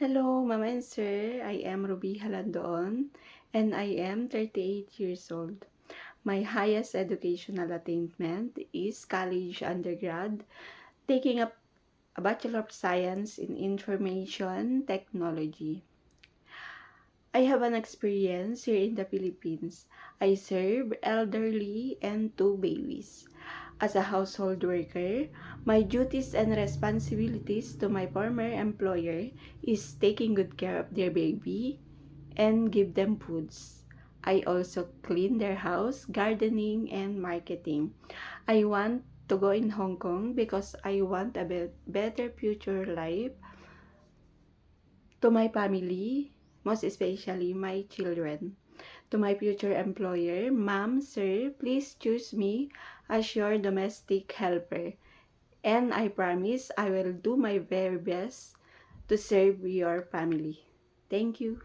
Hello, Mama and Sir. I am Ruby Halandoon and I am 38 years old. My highest educational attainment is college undergrad, taking up a Bachelor of Science in Information Technology. I have an experience here in the Philippines. I serve elderly and two babies. As a household worker, my duties and responsibilities to my former employer is taking good care of their baby and give them foods. I also clean their house, gardening, and marketing. I want to go in Hong Kong because I want a better future life to my family, most especially my children. To my future employer, Ma'am, Sir, please choose me as your domestic helper. And I promise I will do my very best to serve your family. Thank you.